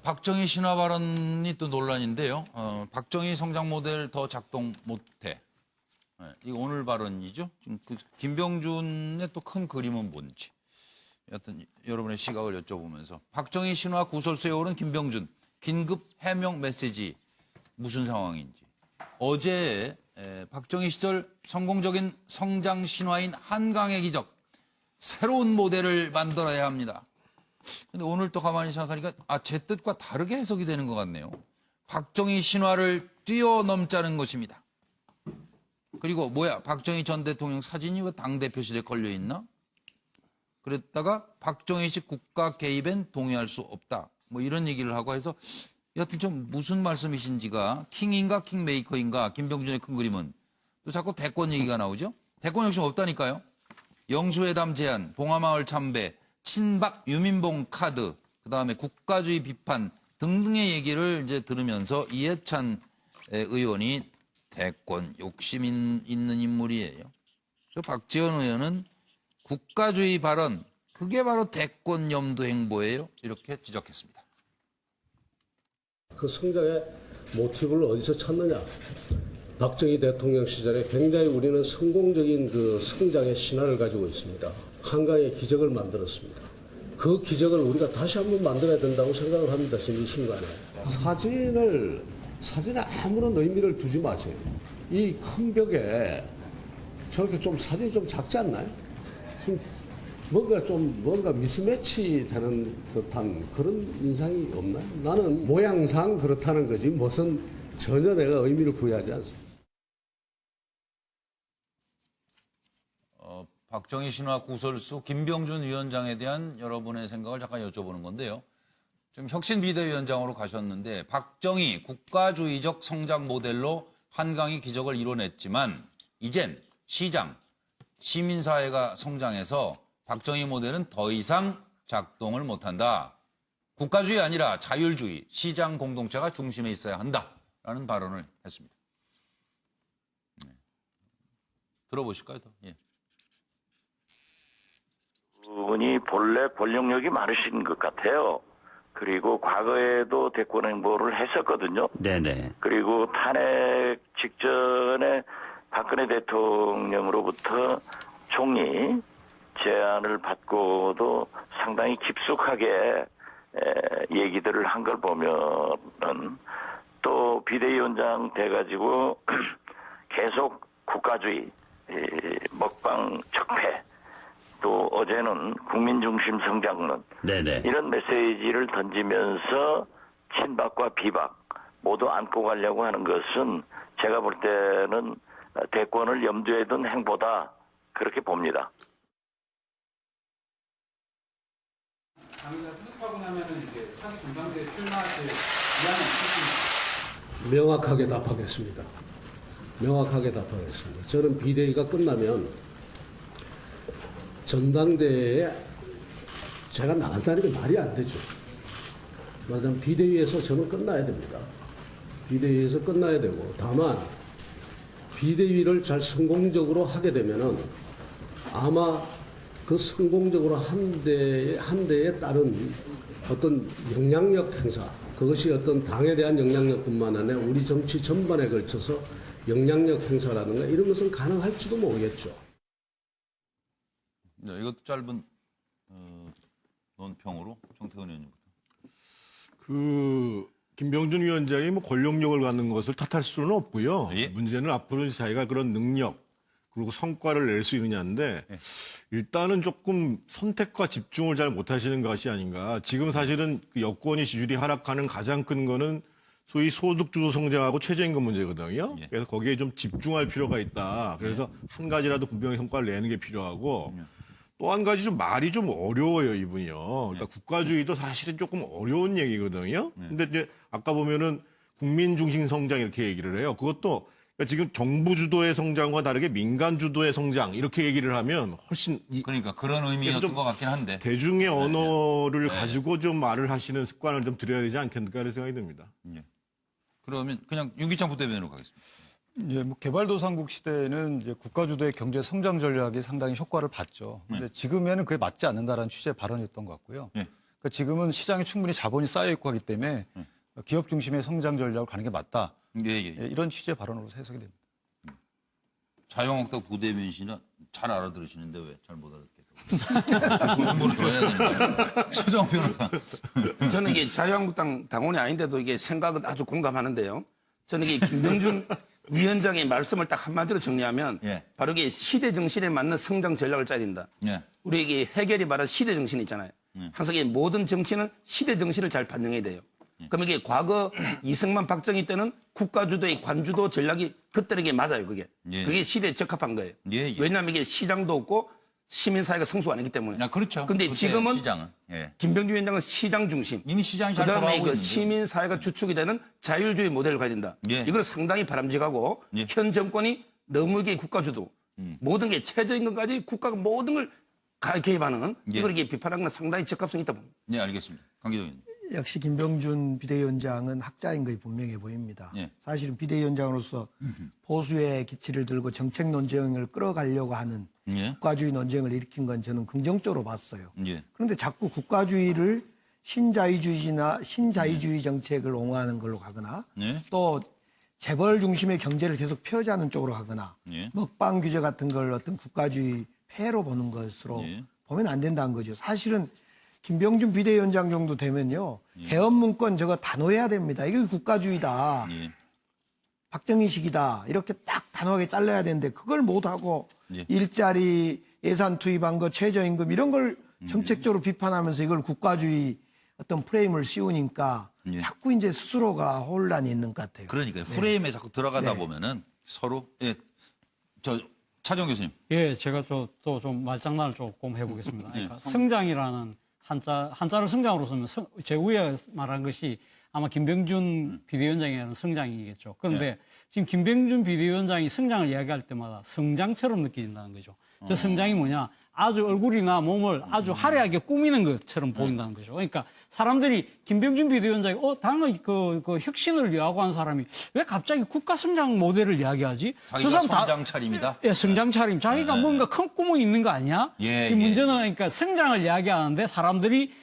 박정희 신화 발언이 또 논란인데요. 박정희 성장 모델 더 작동 못해. 이거 오늘 발언이죠. 지금 김병준의 또 큰 그림은 뭔지. 여튼 여러분의 시각을 여쭤보면서 박정희 신화 구설수에 오른 김병준 긴급 해명 메시지 무슨 상황인지. 어제 박정희 시절 성공적인 성장 신화인 한강의 기적 새로운 모델을 만들어야 합니다. 근데 오늘 또 가만히 생각하니까 제 뜻과 다르게 해석이 되는 것 같네요. 박정희 신화를 뛰어넘자는 것입니다. 그리고 뭐야, 박정희 전 대통령 사진이 왜 당대표실에 걸려있나? 그랬다가 박정희식 국가 개입엔 동의할 수 없다. 뭐 이런 얘기를 하고 해서 여튼 좀 무슨 말씀이신지가 킹인가 킹메이커인가 김병준의 큰 그림은 또 자꾸 대권 얘기가 나오죠. 대권 욕심 없다니까요. 영수회담 제안, 봉하마을 참배, 친박 유민봉 카드, 그다음에 국가주의 비판 등등의 얘기를 이제 들으면서 이해찬 의원이 대권 욕심 있는 인물이에요. 박지원 의원은 국가주의 발언, 그게 바로 대권 염두 행보예요. 이렇게 지적했습니다. 그 성장의 모티브를 어디서 찾느냐? 박정희 대통령 시절에 굉장히 우리는 성공적인 그 성장의 신화를 가지고 있습니다. 한강의 기적을 만들었습니다. 그 기적을 우리가 다시 한번 만들어야 된다고 생각을 합니다. 지금 이 순간에. 사진에 아무런 의미를 두지 마세요. 이 큰 벽에 저렇게 좀 사진이 좀 작지 않나요? 뭔가 미스매치 되는 듯한 그런 인상이 없나요? 나는 모양상 그렇다는 거지 무슨 전혀 내가 의미를 부여하지 않습니다. 박정희 신화 구설수 김병준 위원장에 대한 여러분의 생각을 잠깐 여쭤보는 건데요. 지금 혁신 비대위원장으로 가셨는데 박정희 국가주의적 성장 모델로 한강의 기적을 이뤄냈지만 이젠 시장, 시민사회가 성장해서 박정희 모델은 더 이상 작동을 못한다. 국가주의 아니라 자율주의, 시장 공동체가 중심에 있어야 한다라는 발언을 했습니다. 들어보실까요? 예. 그분이 본래 본령력이 많으신 것 같아요. 그리고 과거에도 대권 행보를 했었거든요. 네네. 그리고 탄핵 직전에 박근혜 대통령으로부터 총리 제안을 받고도 상당히 깊숙하게 얘기들을 한 걸 보면은 또 비대위원장 돼가지고 계속 국가주의, 먹방 적폐, 또 어제는 국민중심 성장론 네네. 이런 메시지를 던지면서 친박과 비박 모두 안고 가려고 하는 것은 제가 볼 때는 대권을 염두에 둔 행보다 그렇게 봅니다. 당이가 수습하고 나면은 이제 차기 전당대회 출마하실 의향이 있으십니까? 명확하게 답하겠습니다. 저는 비대위가 끝나면 전당대회에 제가 나간다는 게 말이 안 되죠. 맞아요. 비대위에서 저는 끝나야 됩니다. 비대위에서 끝나야 되고, 다만 비대위를 잘 성공적으로 하게 되면은 아마 그 성공적으로 한 데에 따른 어떤 영향력 행사, 그것이 어떤 당에 대한 영향력뿐만 아니라 우리 정치 전반에 걸쳐서 영향력 행사라든가 이런 것은 가능할지도 모르겠죠. 네, 이것도 짧은 논평으로 정태근 의원님부터. 김병준 위원장이 뭐 권력력을 갖는 것을 탓할 수는 없고요. 예. 문제는 앞으로 자기가 그런 능력 그리고 성과를 낼 수 있느냐인데 예. 일단은 조금 선택과 집중을 잘 못하시는 것이 아닌가. 지금 사실은 여권이 지지율이 하락하는 가장 큰 거는 소위 소득주도 성장하고 최저임금 문제거든요. 예. 그래서 거기에 좀 집중할 필요가 있다. 그래서 한 가지라도 분명히 성과를 내는 게 필요하고 또 한 가지 좀 말이 좀 어려워요, 이분이요. 그러니까 국가주의도 사실은 조금 어려운 얘기거든요. 근데 이제 아까 보면은 국민 중심 성장 이렇게 얘기를 해요. 그것도 그러니까 지금 정부 주도의 성장과 다르게 민간 주도의 성장 이렇게 얘기를 하면 훨씬 그러니까 그런 의미였던 것 같긴 한데. 대중의 언어를 가지고 좀 말을 하시는 습관을 좀 들여야 되지 않겠는가 하는 생각이 듭니다. 예. 그러면 그냥 윤기창 부대변인으로 가겠습니다. 예, 뭐 개발도상국 시대에는 이제 국가 주도의 경제 성장 전략이 상당히 효과를 봤죠. 근데 지금에는 그게 맞지 않는다라는 취지의 발언이었던 것 같고요. 예. 그러니까 지금은 시장에 충분히 자본이 쌓여 있고 하기 때문에 기업 중심의 성장 전략을 가는 게 맞다. 예. 이런 취지의 발언으로 해석이 됩니다. 자유한국당 부대변인 씨는 잘 알아들으시는데 왜 잘 못 알아듣겠다고. 공부를 더 해야 되는데. 최종 변호사. 저는 이게 자유한국당 당원이 아닌데도 이게 생각은 아주 공감하는데요. 저는 이게 김병준 위원장의 말씀을 딱 한마디로 정리하면 예. 바로 이게 시대 정신에 맞는 성장 전략을 짜야 된다. 예. 우리 이게 해결이 말한 시대 정신 있잖아요. 항상 이 모든 정치는 시대 정신을 잘 반영해야 돼요. 그럼 이게 과거 이승만 박정희 때는 국가주도의 관주도 전략이 그때는 이게 맞아요. 그게 시대에 적합한 거예요. 왜냐하면 이게 시장도 없고 시민사회가 성수가 아니기 때문에. 아, 그렇죠. 근데 그때 지금은 시장은. 예. 김병준 위원장은 시장 중심. 이미 시장이 잘 그다음에 돌아가고 그 있는데. 시민사회가 주축이 되는 자율주의 모델을 가야 된다. 이걸 상당히 바람직하고 현 정권이 너무 이게 국가주도 모든 게 최저임금까지 국가가 모든 걸 개입하는 이걸 이게 비판하는 건 상당히 적합성이 있다 봅니다. 네, 알겠습니다. 강기정 의원님. 역시 김병준 비대위원장은 학자인 것이 분명해 보입니다. 사실은 비대위원장으로서 보수의 기치를 들고 정책 논쟁을 끌어가려고 하는 국가주의 논쟁을 일으킨 건 저는 긍정적으로 봤어요. 그런데 자꾸 국가주의를 신자유주의 정책을 옹호하는 걸로 가거나 또 재벌 중심의 경제를 계속 폐허자는 쪽으로 가거나 먹방 규제 같은 걸 어떤 국가주의 폐해로 보는 것으로 보면 안 된다는 거죠. 사실은 김병준 비대위원장 정도 되면요. 개헌 문건 저거 단호해야 됩니다. 이게 국가주의다. 박정희식이다. 이렇게 딱 단호하게 잘라야 되는데 그걸 못하고 일자리 예산 투입한 거 최저임금 이런 걸 정책적으로 비판하면서 이걸 국가주의 어떤 프레임을 씌우니까 자꾸 이제 스스로가 혼란이 있는 것 같아요. 그러니까요. 프레임에 자꾸 들어가다 보면은 서로 차정 교수님. 예, 제가 또 좀 말장난을 조금 해보겠습니다. 그러니까 성장이라는 한자를 성장으로 쓰면 제 위에 말한 것이 아마 김병준 비대위원장이 하는 성장이겠죠. 그런데 지금 김병준 비대위원장이 성장을 이야기할 때마다 성장처럼 느껴진다는 거죠. 저 성장이 뭐냐? 아주 얼굴이나 몸을 아주 화려하게 꾸미는 것처럼 보인다는 거죠. 그러니까 사람들이 김병준 비대위원장이 당연히 그 혁신을 요구한 사람이 왜 갑자기 국가 성장 모델을 이야기하지? 자기가 성장 차림이다. 예, 성장 차림. 자기가 뭔가 큰 꿈이 있는 거 아니야? 이 문제는 그러니까 성장을 이야기하는데 사람들이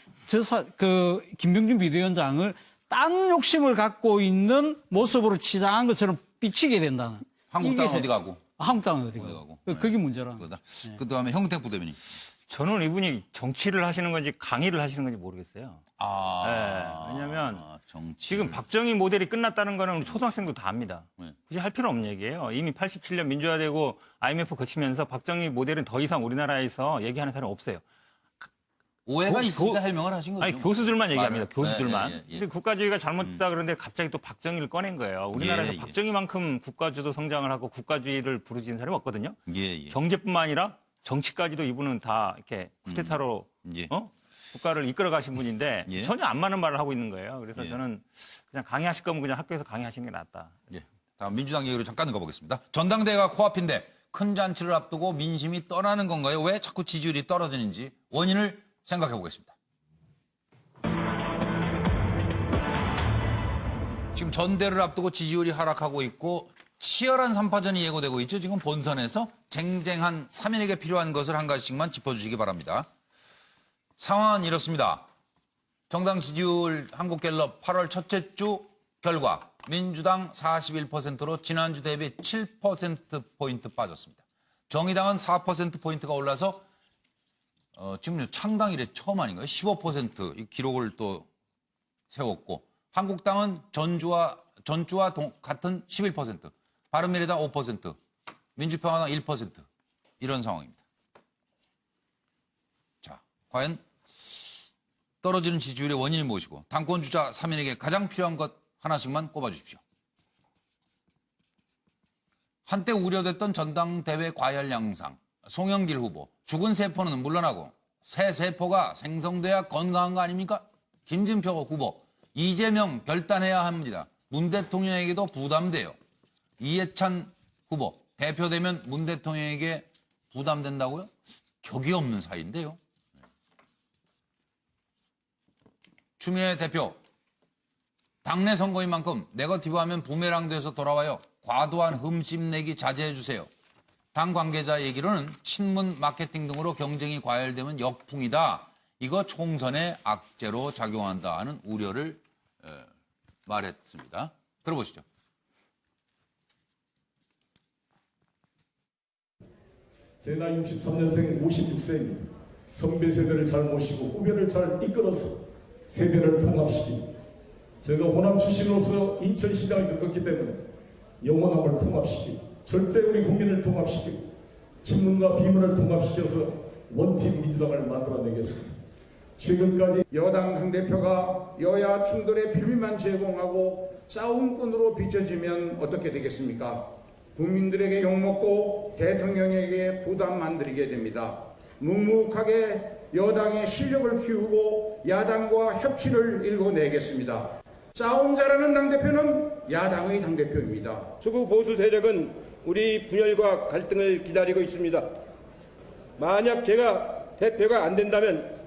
김병준 비대위원장을 딴 욕심을 갖고 있는 모습으로 치장한 것처럼 비치게 된다는. 한국당 어디 가고? 한국당은 어디 가고. 그게 문제라는 거다. 그다음에 형택 부대변인. 저는 이분이 정치를 하시는 건지 강의를 하시는 건지 모르겠어요. 왜냐하면 지금 박정희 모델이 끝났다는 거는 우리 초등학생도 다 압니다. 굳이 할 필요 없는 얘기예요. 이미 87년 민주화되고 IMF 거치면서 박정희 모델은 더 이상 우리나라에서 얘기하는 사람이 없어요. 오해가 있으니까 해명을 하신 거죠. 아니, 교수들만 얘기합니다. 교수들만. 근데 국가주의가 잘못됐다 그런데 갑자기 또 박정희를 꺼낸 거예요. 우리나라에서 박정희만큼 국가주도 성장을 하고 국가주의를 부르짖는 사람이 없거든요. 경제뿐만 아니라 정치까지도 이분은 다 이렇게 쿠데타로 국가를 이끌어 가신 분인데 전혀 안 맞는 말을 하고 있는 거예요. 그래서 저는 그냥 강의하실 거면 그냥 학교에서 강의하시는 게 낫다. 다음 민주당 얘기로 잠깐 가보겠습니다. 전당대회가 코앞인데 큰 잔치를 앞두고 민심이 떠나는 건가요? 왜 자꾸 지지율이 떨어지는지 원인을 생각해 보겠습니다. 지금 전대를 앞두고 지지율이 하락하고 있고 치열한 3파전이 예고되고 있죠. 지금 본선에서 쟁쟁한 3인에게 필요한 것을 한 가지씩만 짚어주시기 바랍니다. 상황은 이렇습니다. 정당 지지율 한국갤럽 8월 첫째 주 결과 민주당 41%로 지난주 대비 7%포인트 빠졌습니다. 정의당은 4%포인트가 올라서 지금 창당 이래 처음 아닌가요? 15% 기록을 또 세웠고 한국당은 전주와 같은 11%, 바른미래당 5%, 민주평화당 1% 이런 상황입니다. 자, 과연 떨어지는 지지율의 원인이 무엇이고 당권 주자 3인에게 가장 필요한 것 하나씩만 꼽아주십시오. 한때 우려됐던 전당대회 과열 양상, 송영길 후보, 죽은 세포는 물러나고 새 세포가 생성돼야 건강한 거 아닙니까? 김진표 후보, 이재명 결단해야 합니다. 문 대통령에게도 부담돼요. 이해찬 후보, 대표되면 문 대통령에게 부담된다고요? 격이 없는 사이인데요. 추미애 대표, 당내 선거인 만큼 네거티브하면 부메랑 돼서 돌아와요. 과도한 흠집내기 자제해 주세요. 당 관계자 얘기로는 친문 마케팅 등으로 경쟁이 과열되면 역풍이다. 이거 총선의 악재로 작용한다는 우려를 말했습니다. 들어보시죠. 제 나이 63년생 56세입니다. 선배 세대를 잘 모시고 후배를 잘 이끌어서 세대를 통합시키고 제가 호남 출신으로서 인천시장을 겪었기 때문에 영원함을 통합시키고 절대 우리 국민을 통합시키고 친문과 비문을 통합시켜서 원팀 민주당을 만들어내겠습니다. 최근까지 여당 당대표가 여야 충돌의 빌미만 제공하고 싸움꾼으로 비춰지면 어떻게 되겠습니까? 국민들에게 욕먹고 대통령에게 부담 만들게 됩니다. 묵묵하게 여당의 실력을 키우고 야당과 협치를 일궈내겠습니다. 싸움 잘하는 당대표는 야당의 당대표입니다. 수구 보수 세력은 우리 분열과 갈등을 기다리고 있습니다. 만약 제가 대표가 안 된다면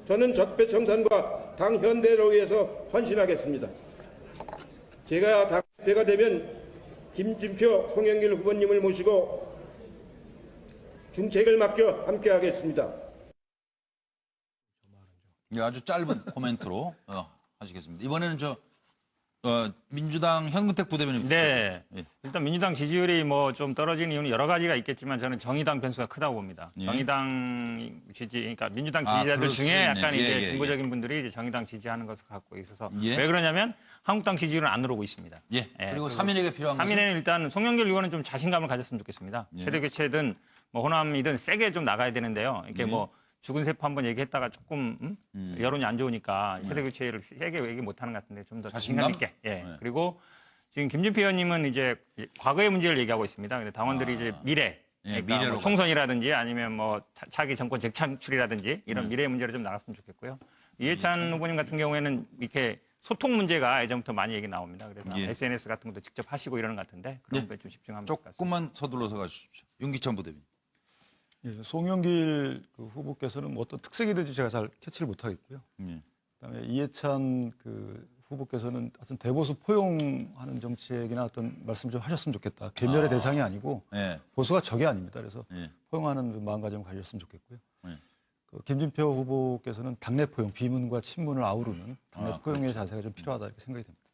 저는 적폐청산과 당 현대를 위해서 헌신하겠습니다. 제가 당대표가 되면 김진표, 송영길 후보님을 모시고 중책을 맡겨 함께하겠습니다. 네, 아주 짧은 코멘트로 하시겠습니다. 이번에는 민주당 현근택 부대변인. 네. 예. 일단 민주당 지지율이 뭐 좀 떨어지는 이유는 여러 가지가 있겠지만 저는 정의당 변수가 크다고 봅니다. 예. 정의당 그러니까 민주당 지지자들 중에 약간 이제 진보적인 분들이 이제 정의당 지지하는 것을 갖고 있어서 왜 그러냐면 한국당 지지율은 안 오르고 있습니다. 예. 그리고 3인에게 필요한 것은 3인에는 일단 송영길 의원은 좀 자신감을 가졌으면 좋겠습니다. 세대 교체든 뭐 호남이든 세게 좀 나가야 되는데요. 이게 뭐 죽은 세포 한번 얘기했다가 조금 여론이 안 좋으니까 세대 교체를 세게 얘기 못하는 것 같은데 좀 더 자신감 있게. 예. 그리고 지금 김진표 의원님은 이제 과거의 문제를 얘기하고 있습니다. 근데 당원들이 이제 미래, 그러니까 미래로 뭐 총선이라든지 아니면 뭐 차기 정권 재창출이라든지 이런 미래의 문제를 좀 나갔으면 좋겠고요. 이해찬 후보님 같은 경우에는 이렇게 소통 문제가 예전부터 많이 얘기 나옵니다. 그래서 SNS 같은 것도 직접 하시고 이러는 것 같은데 그런 거에 좀 집중하면 좋을 것 같습니다. 조금만 서둘러서 가주십시오. 윤기찬 부대변인. 예, 송영길 후보께서는 뭐 어떤 특색이 될지 제가 잘 캐치를 못하겠고요. 그다음에 이해찬 후보께서는 어떤 대보수 포용하는 정책이나 어떤 말씀 좀 하셨으면 좋겠다. 개멸의 대상이 아니고 보수가 적이 아닙니다. 그래서 포용하는 마음가짐을 가졌으면 좋겠고요. 김진표 후보께서는 당내 포용, 비문과 친문을 아우르는 당내 포용의 자세가 좀 필요하다 이렇게 생각이 됩니다.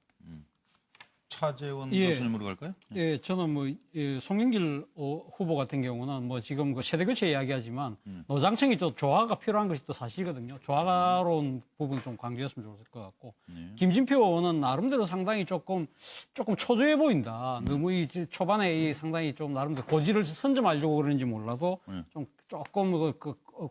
차재원 교수님으로 갈까요? 예, 저는 송영길 후보 같은 경우는 뭐 지금 세대 교체 이야기하지만 노장청이 또 조화가 필요한 것이 또 사실이거든요. 조화로운 부분 좀 강조했으면 좋을 것 같고 김진표 의원은 나름대로 상당히 조금 초조해 보인다. 너무 초반에 상당히 좀 나름대로 고지를 선점하려고 그러는지 몰라도 조금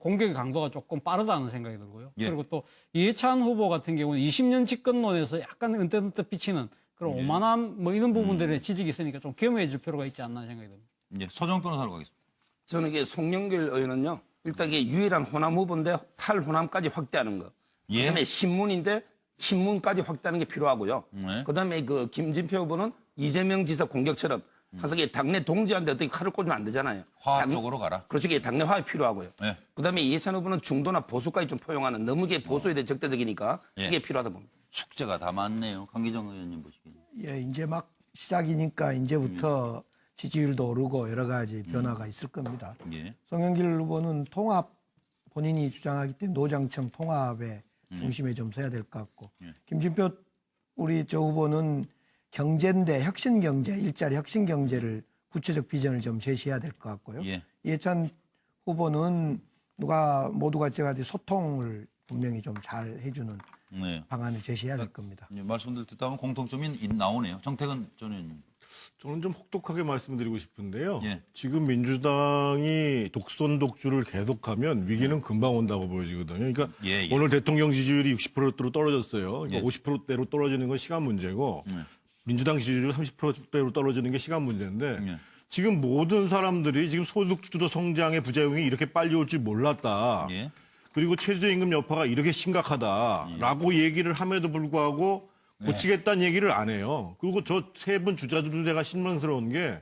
공격의 강도가 조금 빠르다는 생각이 들고요. 그리고 또 이해찬 후보 같은 경우는 20년 집권론에서 약간 은퇴 비치는 그런 오만함 이런 부분들에 지적이 있으니까 좀 겸해질 필요가 있지 않나 생각이 듭니다. 서정 변호사로 가겠습니다. 저는 이게 송영길 의원은요. 일단 이게 유일한 호남 후보인데 탈호남까지 확대하는 거. 그다음에 신문인데 친문까지 확대하는 게 필요하고요. 그다음에 김진표 후보는 이재명 지사 공격처럼 항상 당내 동지한테 어떻게 칼을 꽂으면 안 되잖아요. 화합 쪽으로 가라. 그렇죠. 당내 화합이 필요하고요. 그다음에 이해찬 후보는 중도나 보수까지 좀 포용하는 너무 이게 보수에 대해 적대적이니까 이게 필요하다 봅니다. 숙제가 다 많네요. 강기정 의원님 보시기에. 예, 이제 막 시작이니까 이제부터 지지율도 오르고 여러 가지 변화가 있을 겁니다. 송영길 후보는 통합 본인이 주장하기 때문에 노장청 통합의 중심에 좀 서야 될 것 같고 김진표 우리 후보는 경제인데 혁신경제, 일자리 혁신경제를 구체적 비전을 좀 제시해야 될 것 같고요. 이해찬 후보는 모두가 소통을 분명히 좀 잘 해주는 방안을 제시해야 될 겁니다. 말씀들 듣다 보면 공통점이 나오네요. 정택은 저는 좀 혹독하게 말씀드리고 싶은데요. 지금 민주당이 독선 독주를 계속하면 위기는 금방 온다고 보여지거든요. 그러니까 오늘 대통령 지지율이 60%대로 떨어졌어요. 그러니까 50%대로 떨어지는 건 시간 문제고 민주당 지지율이 30%대로 떨어지는 게 시간 문제인데 지금 모든 사람들이 지금 소득주도 성장의 부작용이 이렇게 빨리 올 줄 몰랐다. 그리고 최저임금 여파가 이렇게 심각하다라고 얘기를 함에도 불구하고 고치겠다는 얘기를 안 해요. 그리고 저 세 분 주자들도 제가 실망스러운 게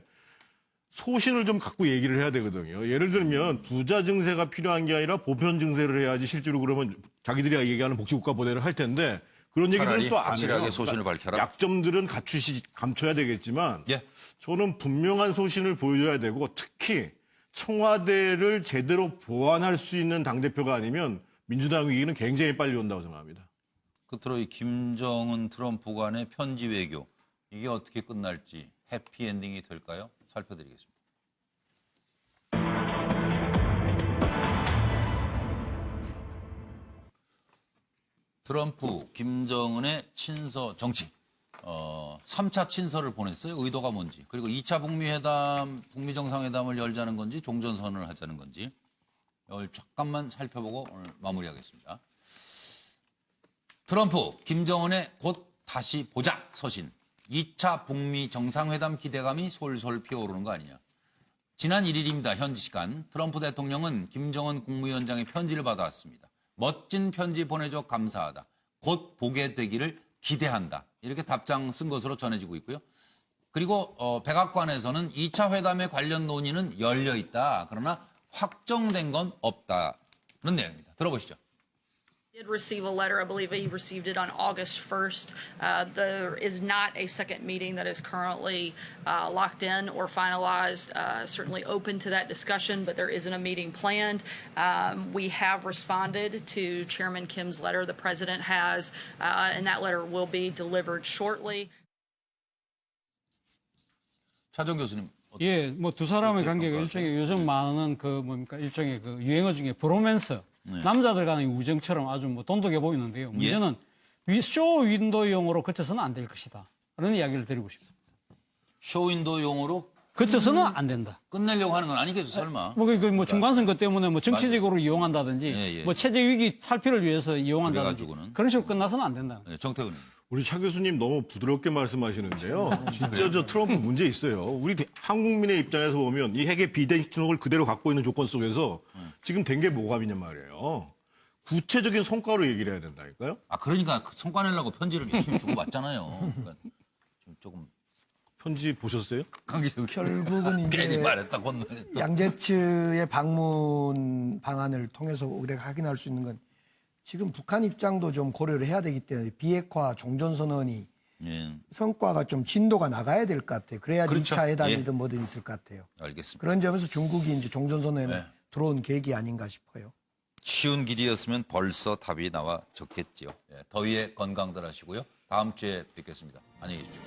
소신을 좀 갖고 얘기를 해야 되거든요. 예를 들면 부자 증세가 필요한 게 아니라 보편 증세를 해야지 실제로 그러면 자기들이 얘기하는 복지국가 모델을 할 텐데 그런 얘기들은 또 안 해요. 소신을 밝혀라. 약점들은 감춰야 되겠지만 저는 분명한 소신을 보여줘야 되고 특히 청와대를 제대로 보완할 수 있는 당대표가 아니면 민주당 위기는 굉장히 빨리 온다고 생각합니다. 끝으로 이 김정은 트럼프 간의 편지 외교 이게 어떻게 끝날지 해피엔딩이 될까요? 살펴드리겠습니다. 트럼프, 김정은의 친서 정치. 3차 친서를 보냈어요. 의도가 뭔지. 그리고 2차 북미 정상회담을 열자는 건지 종전선언을 하자는 건지. 이걸 잠깐만 살펴보고 오늘 마무리하겠습니다. 트럼프, 김정은의 곧 다시 보자 서신. 2차 북미 정상회담 기대감이 솔솔 피어오르는 거 아니냐. 지난 1일입니다. 현지 시간. 트럼프 대통령은 김정은 국무위원장의 편지를 받아왔습니다. 멋진 편지 보내줘 감사하다. 곧 보게 되기를 기대한다. 이렇게 답장 쓴 것으로 전해지고 있고요. 그리고 백악관에서는 2차 회담에 관련 논의는 열려 있다. 그러나 확정된 건 없다는 내용입니다. 들어보시죠. Did receive a letter. I believe he received it on August 1st. There is not a second meeting that is currently locked in or finalized. Certainly open to that discussion, but there isn't a meeting planned. We have responded to Chairman Kim's letter. The president has, and that letter will be delivered shortly. 차정 교수님. 예, 뭐 두 사람의 관계가 일종의 요즘 많은 일종의 그 유행어 중에 브로맨스. 네. 남자들 간의 우정처럼 아주 뭐 돈독해 보이는데요. 문제는 쇼 윈도우용으로 그쳐서는 안 될 것이다. 그런 이야기를 드리고 싶습니다. 쇼 윈도우용으로 그쳐서는 안 된다. 끝내려고 하는 건 아니겠죠, 설마. 뭐 중간선거 때문에 뭐 정치적으로 이용한다든지 뭐 체제 위기 탈피를 위해서 이용한다든지 그런 식으로 끝나서는 안 된다. 네, 정태근. 우리 차 교수님 너무 부드럽게 말씀하시는데요. 진짜 저 트럼프 문제 있어요. 우리 한국민의 입장에서 보면 이 핵의 비대칭을 그대로 갖고 있는 조건 속에서 지금 된 게 뭐가 있냔 말이에요. 구체적인 성과로 얘기를 해야 된다니까요. 아 그러니까 성과 내려고 편지를 열심히 주고받잖아요. 그러니까 조금 편지 보셨어요? 결국은 이제 양제츠의 방문 방안을 통해서 우리가 확인할 수 있는 건 지금 북한 입장도 좀 고려를 해야 되기 때문에 비핵화 종전선언이 성과가 좀 진도가 나가야 될 것 같아요. 그래야 그렇죠. 2차 회담이든 뭐든 있을 것 같아요. 알겠습니다. 그런 점에서 중국이 이제 종전선언에 들어온 계획이 아닌가 싶어요. 쉬운 길이었으면 벌써 답이 나와졌겠지요. 더위에 건강들 하시고요. 다음 주에 뵙겠습니다. 안녕히 계십시오.